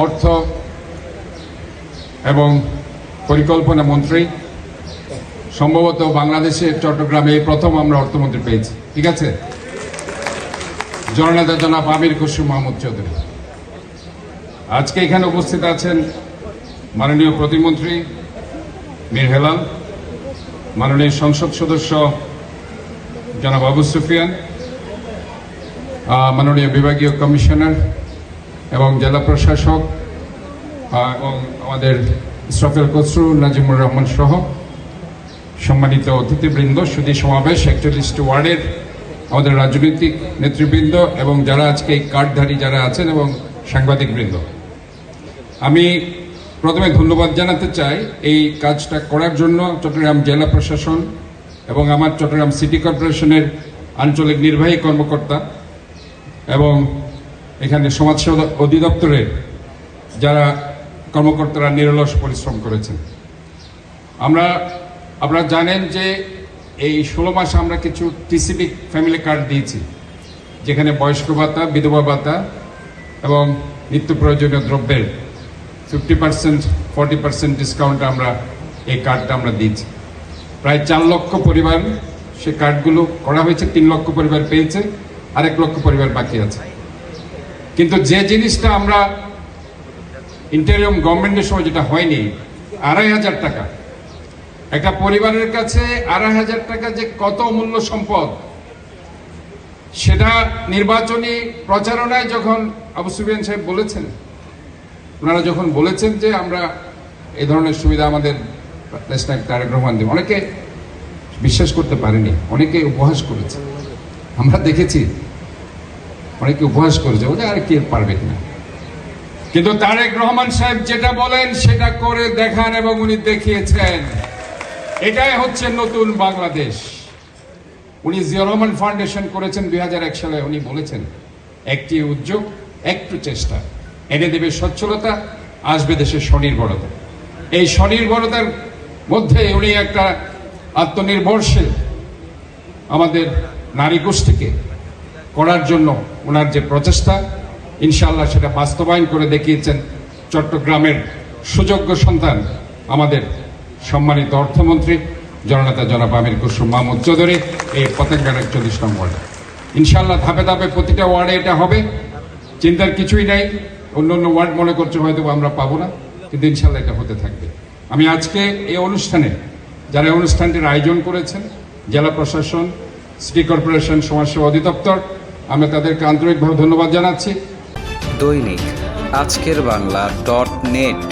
অর্থ এবং পরিকল্পনা মন্ত্রী, সম্ভবত বাংলাদেশের চট্টগ্রামে এই প্রথম আমরা অর্থমন্ত্রী পেয়েছি, ঠিক আছে, জননেতা জনাব আমির খসরু মাহমুদ চৌধুরী। আজকে এখানে উপস্থিত আছেন মাননীয় প্রতিমন্ত্রী মীর হেলাল, মাননীয় সংসদ সদস্য জনাব আবু সুফিয়ান, মাননীয় বিভাগীয় কমিশনার এবং জেলা প্রশাসক এবং আমাদের ইসরাফিল খসরু, নাজিমুর রহমান সহ সম্মানিত অতিথিবৃন্দ, সুধী সমাবেশ, 41টি ওয়ার্ডের আমাদের রাজনৈতিক নেতৃবৃন্দ এবং যারা আজকে এই কার্ডধারী যারা আছেন এবং সাংবাদিকবৃন্দ, আমি প্রথমে ধন্যবাদ জানাতে চাই এই কাজটা করার জন্য চট্টগ্রাম জেলা প্রশাসন এবং আমার চট্টগ্রাম সিটি কর্পোরেশনের আঞ্চলিক নির্বাহী কর্মকর্তা এবং এখানে সমাজসেবা অধিদপ্তরের যারা কর্মকর্তারা নিরলস পরিশ্রম করেছেন। আপনারা জানেন যে এই 16 মাসে আমরা কিছু টিসিবি ফ্যামিলি কার্ড দিয়েছি, যেখানে বয়স্ক ভাতা, বিধবা ভাতা এবং নিত্য প্রয়োজনীয় দ্রব্যের 50%, 40% ডিসকাউন্ট আমরা এই কার্ডটা আমরা দিয়েছি। প্রায় 4 লক্ষ পরিবার সে কার্ডগুলো করা হয়েছে, 3 লক্ষ পরিবার পেয়েছে, আর 1 লক্ষ পরিবার বাকি আছে। কিন্তু যে জিনিসটা আমরা ইন্টারিম গভর্নমেন্টের সময় যেটা হয়নি, 2,500 টাকা একটা পরিবারের কাছে, 2,500 টাকা যে কত অমূল্য সম্পদ, সেটা নির্বাচনী প্রচারণায় যখন আবু সুফিয়ান সাহেব বলেছেন, ওনারা যখন বলেছেন যে আমরা এই ধরনের সুবিধা আমাদের প্রেসিডেন্ট তারেক রহমান দেব, অনেকে বিশ্বাস করতে পারেনি, অনেকে উপহাস করেছে, আমরা দেখেছি অনেকে উপহাস করেছে, ওটা আর কি পারবে কিনা। কিন্তু তারেক রহমান সাহেব যেটা বলেন সেটা করে দেখান এবং উনি দেখিয়েছেন। এটাই হচ্ছে নতুন বাংলাদেশ। উনি জিয়া রহমান ফাউন্ডেশন করেছেন 2001 সালে। উনি বলেছেন একটি উদ্যোগ, একটু চেষ্টা এনে দেবে সচ্ছলতা, আসবে দেশের স্বনির্ভরতা। এই স্বনির্ভরতার মধ্যে উনি একটা আত্মনির্ভরশীল আমাদের নারী গোষ্ঠীকে করার জন্য ওনার যে প্রচেষ্টা, ইনশাআল্লাহ সেটা বাস্তবায়ন করে দেখিয়েছেন চট্টগ্রামের সুযোগ্য সন্তান আমাদের সম্মানিত অর্থমন্ত্রী জননেতা জনাব আমির খসরু মাহমুদ চৌধুরী, এই পতেঙ্গার 41 নং ওয়ার্ডে। ইনশাআল্লাহ ধাপে ধাপে প্রতিটা ওয়ার্ডে এটা হবে, চিন্তার কিছুই নাই। অন্য অন্য ওয়ার্ড মনে করছে হয়তো আমরা পাবো না, কিন্তু ইনশাআল্লাহ এটা হতে থাকবে। আমি আজকে এই অনুষ্ঠানে যারা অনুষ্ঠানটির আয়োজন করেছেন, জেলা প্রশাসন, সিটি কর্পোরেশন, সমাজসেবা অধিদপ্তর, আমরা তাদেরকে আন্তরিকভাবে ধন্যবাদ জানাচ্ছি। দৈনিক আজকের বাংলা .net